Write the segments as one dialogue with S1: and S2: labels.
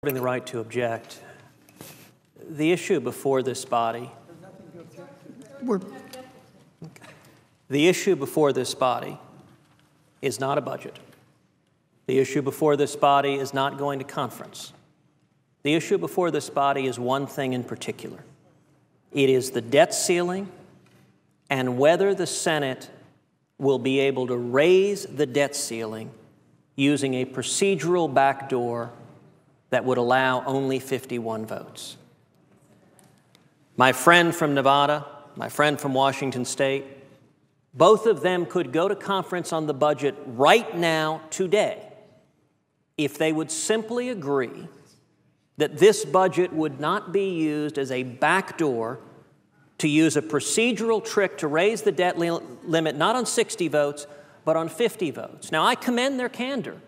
S1: The right to object. The issue before this body. The issue before this body is not a budget. The issue before this body is not going to conference. The issue before this body is one thing in particular. It is the debt ceiling and whether the Senate will be able to raise the debt ceiling using a procedural backdoor that would allow only 51 votes. My friend from Nevada, my friend from Washington State, both of them could go to conference on the budget right now, today, if they would simply agree that this budget would not be used as a backdoor to use a procedural trick to raise the debt limit not on 60 votes, but on 50 votes. Now, I commend their candor,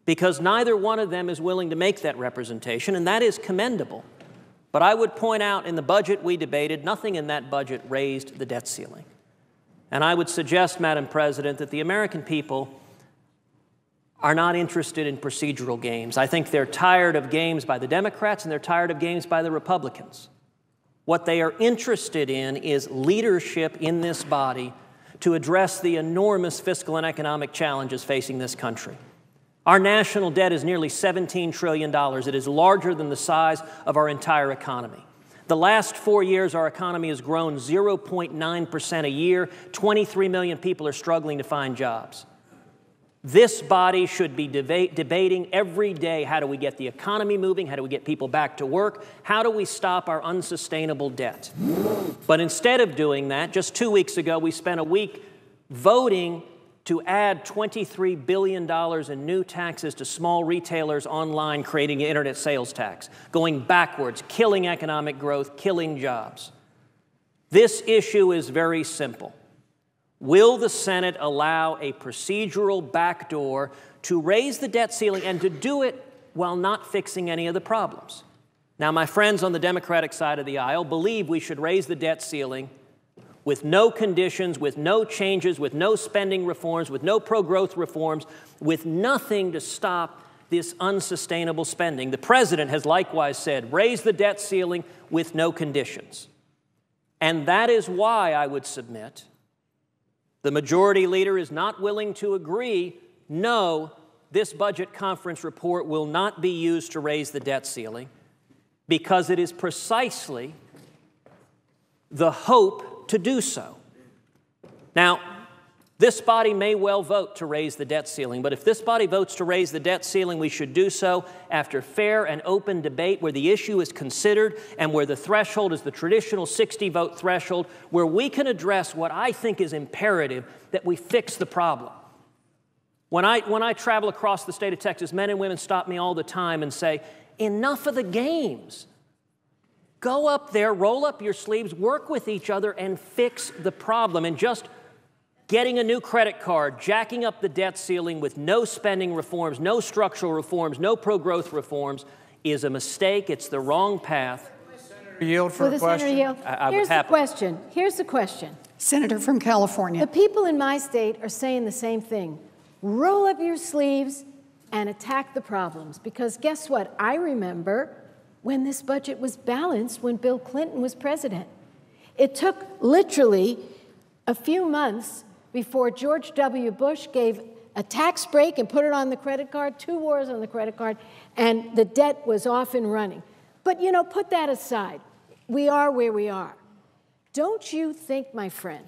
S1: because neither one of them is willing to make that representation, and that is commendable. But I would point out in the budget we debated, nothing in that budget raised the debt ceiling. And I would suggest, Madam President, that the American people are not interested in procedural games. I think they're tired of games by the Democrats and they're tired of games by the Republicans. What they are interested in is leadership in this body to address the enormous fiscal and economic challenges facing this country. Our national debt is nearly $17 trillion. It is larger than the size of our entire economy. The last 4 years, our economy has grown 0.9% a year. 23 million people are struggling to find jobs. This body should be debating every day, how do we get the economy moving? How do we get people back to work? How do we stop our unsustainable debt? But instead of doing that, just 2 weeks ago, we spent a week voting to add $23 billion in new taxes to small retailers online, creating an internet sales tax, going backwards, killing economic growth, killing jobs. This issue is very simple. Will the Senate allow a procedural backdoor to raise the debt ceiling and to do it while not fixing any of the problems? Now, my friends on the Democratic side of the aisle believe we should raise the debt ceiling with no conditions, with no changes, with no spending reforms, with no pro-growth reforms, with nothing to stop this unsustainable spending. The President has likewise said, raise the debt ceiling with no conditions. And that is why I would submit the majority leader is not willing to agree, no, this budget conference report will not be used to raise the debt ceiling, because it is precisely the hope to do so. Now, this body may well vote to raise the debt ceiling, but if this body votes to raise the debt ceiling, we should do so after fair and open debate where the issue is considered and where the threshold is the traditional 60-vote threshold, where we can address what I think is imperative, that we fix the problem. When I travel across the state of Texas, men and women stop me all the time and say, enough of the games. Go up there, roll up your sleeves, work with each other, and fix the problem. And just getting a new credit card, jacking up the debt ceiling with no spending reforms, no structural reforms, no pro-growth reforms is a mistake. It's the wrong path.
S2: Senator, yield for a question.
S3: Here's the question. Here's the question.
S4: Senator from California.
S3: The people in my state are saying the same thing. Roll up your sleeves and attack the problems. Because guess what? I remember when this budget was balanced when Bill Clinton was president. It took literally a few months before George W. Bush gave a tax break and put it on the credit card, 2 wars on the credit card, and the debt was off and running. But, you know, put that aside. We are where we are. Don't you think, my friend,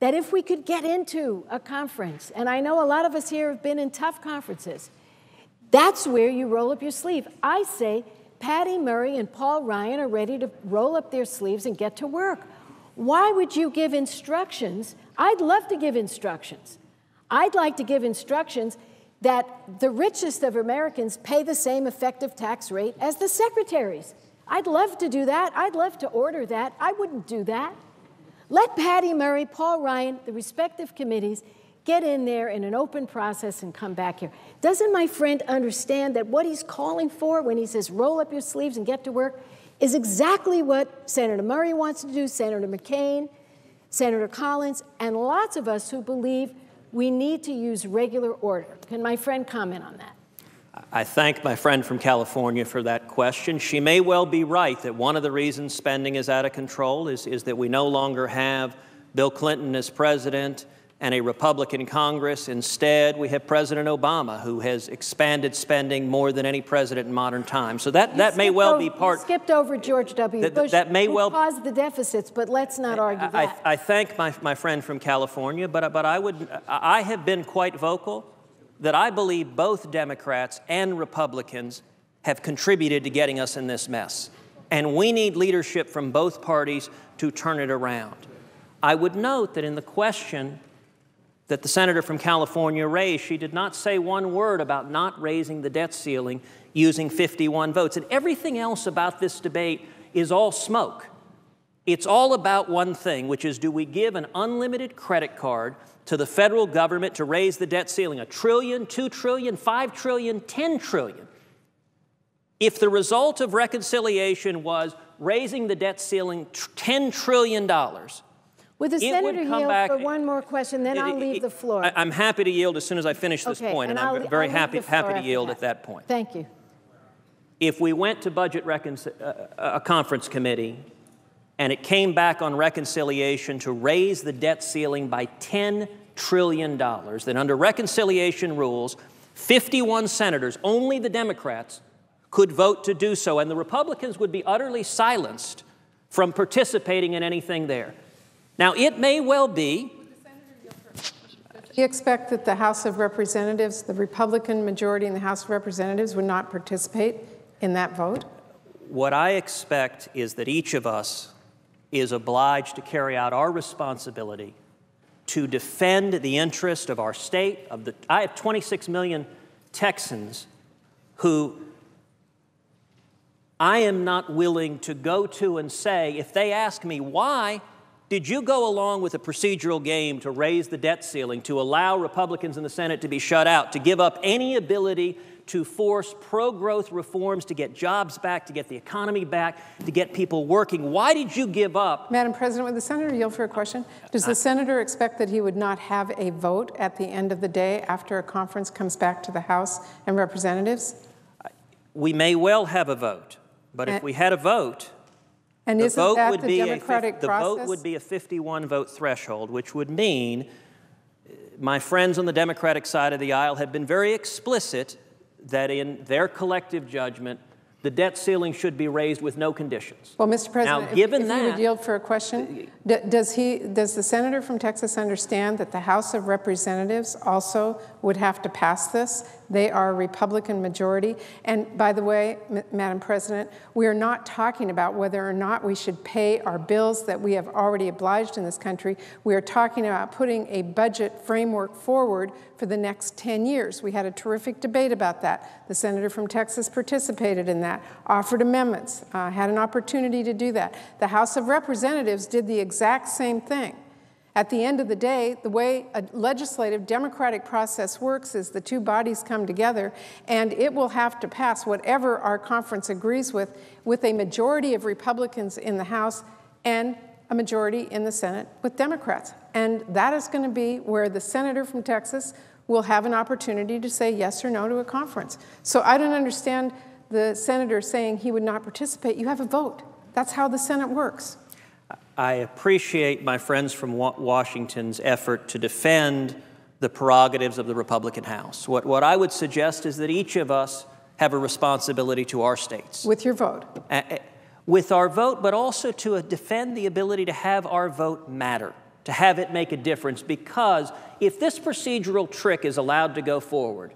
S3: that if we could get into a conference, and I know a lot of us here have been in tough conferences, that's where you roll up your sleeve. I say Patty Murray and Paul Ryan are ready to roll up their sleeves and get to work. Why would you give instructions? I'd love to give instructions. I'd like to give instructions that the richest of Americans pay the same effective tax rate as the secretaries. I'd love to do that. I'd love to order that. I wouldn't do that. Let Patty Murray, Paul Ryan, the respective committees, get in there in an open process and come back here. Doesn't my friend understand that what he's calling for when he says roll up your sleeves and get to work is exactly what Senator Murray wants to do, Senator McCain, Senator Collins, and lots of us who believe we need to use regular order? Can my friend comment on that?
S1: I thank my friend from California for that question. She may well be right that one of the reasons spending is out of control is that we no longer have Bill Clinton as president and a Republican Congress. Instead, we have President Obama, who has expanded spending more than any president in modern times. So that may well be part.
S3: You skipped over George W. Bush,
S1: that may well
S3: caused the deficits, but let's not argue that.
S1: I thank my friend from California, but I have been quite vocal that I believe both Democrats and Republicans have contributed to getting us in this mess. And we need leadership from both parties to turn it around. I would note that in the question that the senator from California raised, she did not say one word about not raising the debt ceiling using 51 votes. And everything else about this debate is all smoke. It's all about one thing, which is, do we give an unlimited credit card to the federal government to raise the debt ceiling, $1 trillion, $2 trillion, $5 trillion, $10 trillion? If the result of reconciliation was raising the debt ceiling $10 trillion,
S3: would the senator yield for one more question, then I'll leave the floor.
S1: I'm happy to yield as soon as I finish this point, and I'm very happy to yield at that point.
S3: Thank you.
S1: If we went to Budget Conference Committee and it came back on reconciliation to raise the debt ceiling by $10 trillion, then under reconciliation rules, 51 senators, only the Democrats, could vote to do so, and the Republicans would be utterly silenced from participating in anything there. Now, it may well be.
S2: Do you expect that the House of Representatives, the Republican majority in the House of Representatives, would not participate in that vote?
S1: What I expect is that each of us is obliged to carry out our responsibility to defend the interest of our state. I have 26 million Texans who I am not willing to go to and say, if they ask me why did you go along with a procedural game to raise the debt ceiling, to allow Republicans in the Senate to be shut out, to give up any ability to force pro-growth reforms, to get jobs back, to get the economy back, to get people working? Why did you give up?
S2: Madam President, would the senator yield for a question? Does the senator expect that he would not have a vote at the end of the day after a conference comes back to the House and Representatives?
S1: We may well have a vote, but if we had a vote,
S2: and
S1: the
S2: isn't
S1: vote
S2: that
S1: would
S2: the
S1: be
S2: democratic process?
S1: The vote would be a 51-vote threshold, which would mean my friends on the Democratic side of the aisle have been very explicit that in their collective judgment, the debt ceiling should be raised with no conditions.
S2: Well, Mr. President,
S1: now, given
S2: if
S1: that,
S2: you would yield for a question, does the senator from Texas understand that the House of Representatives also would have to pass this? They are a Republican majority. And by the way, Madam President, we are not talking about whether or not we should pay our bills that we have already obliged in this country. We are talking about putting a budget framework forward for the next 10 years. We had a terrific debate about that. The senator from Texas participated in that, offered amendments, had an opportunity to do that. The House of Representatives did the exact same thing. At the end of the day, the way a legislative democratic process works is the two bodies come together, and it will have to pass whatever our conference agrees with a majority of Republicans in the House and a majority in the Senate with Democrats. And that is going to be where the senator from Texas will have an opportunity to say yes or no to a conference. So I don't understand the senator saying he would not participate. You have a vote. That's how the Senate works.
S1: I appreciate my friends from Washington's effort to defend the prerogatives of the Republican House. What I would suggest is that each of us have a responsibility to our states.
S2: With your vote.
S1: With our vote, but also to defend the ability to have our vote matter, to have it make a difference. Because if this procedural trick is allowed to go forward,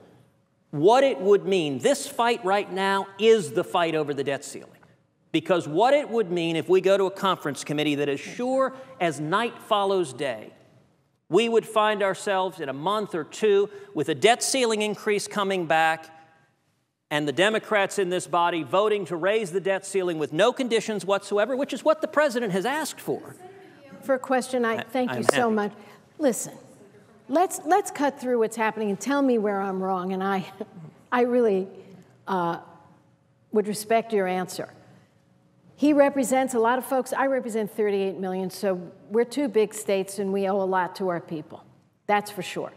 S1: what it would mean, this fight right now is the fight over the debt ceiling. Because what it would mean if we go to a conference committee that as sure as night follows day, we would find ourselves in a month or two with a debt ceiling increase coming back and the Democrats in this body voting to raise the debt ceiling with no conditions whatsoever, which is what the president has asked for.
S3: For a question, thank you so much. Listen, let's cut through what's happening and tell me where I'm wrong, and I really would respect your answer. He represents a lot of folks. I represent 38 million, so we're two big states and we owe a lot to our people. That's for sure.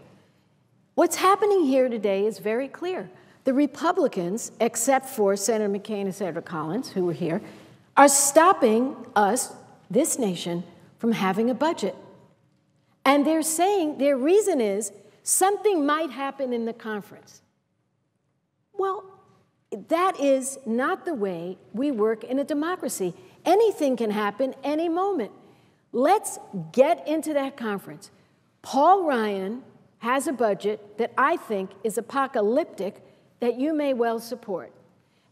S3: What's happening here today is very clear. the Republicans, except for Senator McCain and Senator Collins, who were here, are stopping us, this nation, from having a budget. And they're saying their reason is something might happen in the conference. Well, that is not the way we work in a democracy. Anything can happen any moment. Let's get into that conference. Paul Ryan has a budget that I think is apocalyptic that you may well support.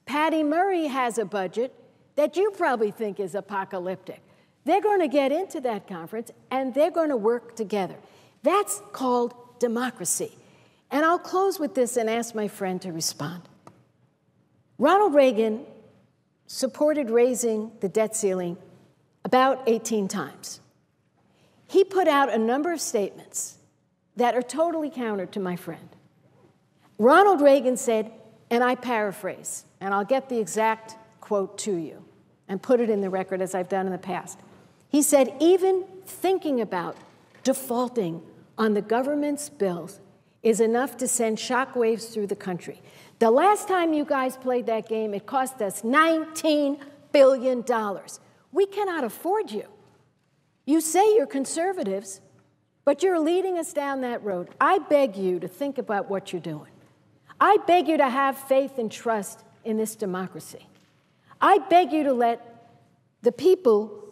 S3: Patty Murray has a budget that you probably think is apocalyptic. They're going to get into that conference, and they're going to work together. That's called democracy. And I'll close with this and ask my friend to respond. Ronald Reagan supported raising the debt ceiling about 18 times. He put out a number of statements that are totally counter to my friend. Ronald Reagan said, and I paraphrase, and I'll get the exact quote to you and put it in the record as I've done in the past. He said, even thinking about defaulting on the government's bills is enough to send shockwaves through the country. The last time you guys played that game, it cost us $19 billion. We cannot afford you. You say you're conservatives, but you're leading us down that road. I beg you to think about what you're doing. I beg you to have faith and trust in this democracy. I beg you to let the people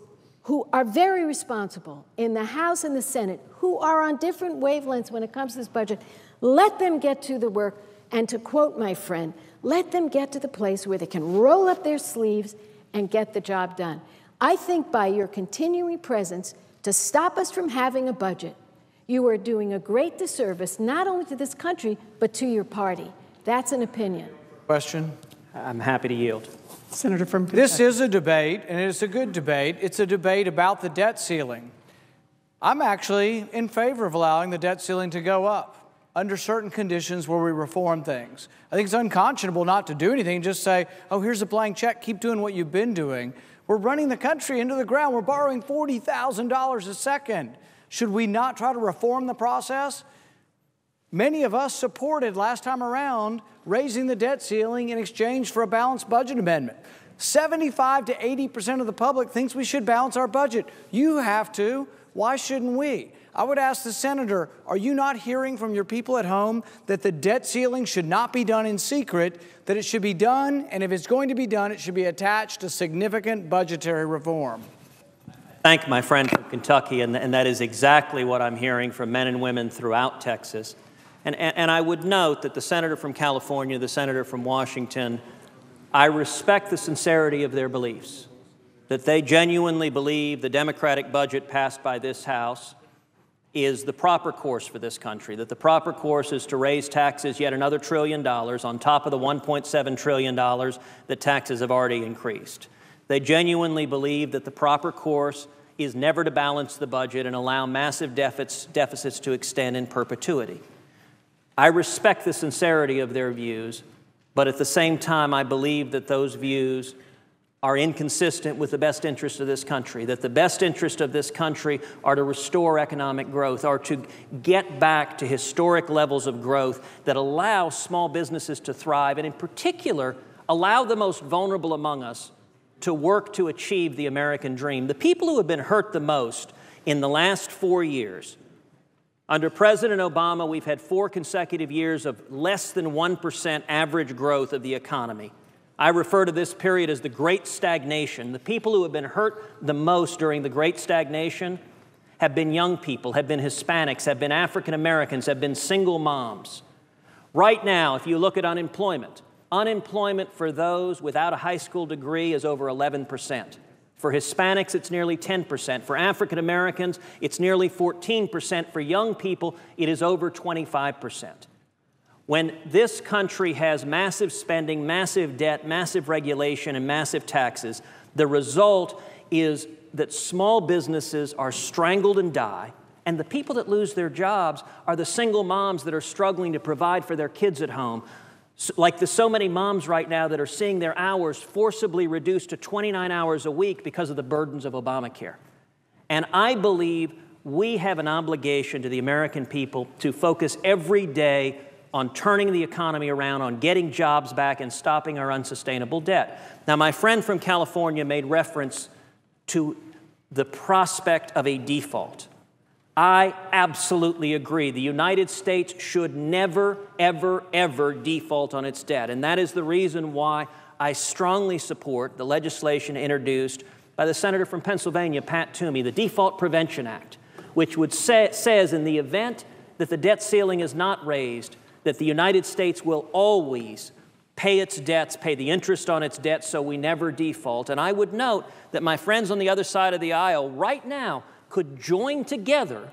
S3: who are very responsible in the House and the Senate, who are on different wavelengths when it comes to this budget, let them get to the work. And to quote my friend, let them get to the place where they can roll up their sleeves and get the job done. I think by your continuing presence to stop us from having a budget, you are doing a great disservice, not only to this country, but to your party. That's an opinion.
S4: Question?
S1: I'm happy to yield.
S5: Senator from Kentucky.
S4: This is a debate, and it's a good debate. It's a debate about the debt ceiling. I'm actually in favor of allowing the debt ceiling to go up under certain conditions where we reform things. I think it's unconscionable not to do anything, just say, oh, here's a blank check, keep doing what you've been doing. We're running the country into the ground. We're borrowing $40,000 a second. Should we not try to reform the process? Many of us supported last time around raising the debt ceiling in exchange for a balanced budget amendment. 75 to 80% of the public thinks we should balance our budget. You have to. Why shouldn't we? I would ask the senator, are you not hearing from your people at home that the debt ceiling should not be done in secret, that it should be done, and if it's going to be done, it should be attached to significant budgetary reform?
S1: Thank my friend from Kentucky, and that is exactly what I'm hearing from men and women throughout Texas. And I would note that the senator from California, the senator from Washington, I respect the sincerity of their beliefs, that they genuinely believe the Democratic budget passed by this House is the proper course for this country, that the proper course is to raise taxes yet another $1 trillion on top of the $1.7 trillion that taxes have already increased. They genuinely believe that the proper course is never to balance the budget and allow massive deficits to extend in perpetuity. I respect the sincerity of their views, but at the same time, I believe that those views are inconsistent with the best interest of this country, that the best interest of this country are to restore economic growth, are to get back to historic levels of growth that allow small businesses to thrive, and in particular, allow the most vulnerable among us to work to achieve the American dream. The people who have been hurt the most in the last 4 years. Under President Obama, we've had 4 consecutive years of less than 1% average growth of the economy. I refer to this period as the Great Stagnation. The people who have been hurt the most during the Great Stagnation have been young people, have been Hispanics, have been African Americans, have been single moms. Right now, if you look at unemployment, unemployment for those without a high school degree is over 11%. For Hispanics, it's nearly 10%. For African Americans, it's nearly 14%. For young people, it is over 25%. When this country has massive spending, massive debt, massive regulation, and massive taxes, the result is that small businesses are strangled and die, and the people that lose their jobs are the single moms that are struggling to provide for their kids at home, like the so many moms right now that are seeing their hours forcibly reduced to 29 hours a week because of the burdens of Obamacare. And I believe we have an obligation to the American people to focus every day on turning the economy around, on getting jobs back, and stopping our unsustainable debt. Now, my friend from California made reference to the prospect of a default. I absolutely agree. The United States should never, ever, ever default on its debt. And that is the reason why I strongly support the legislation introduced by the senator from Pennsylvania, Pat Toomey, the Default Prevention Act, which says in the event that the debt ceiling is not raised, that the United States will always pay its debts, pay the interest on its debts, so we never default. And I would note that my friends on the other side of the aisle right now could join together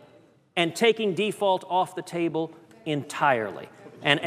S1: and taking default off the table entirely. And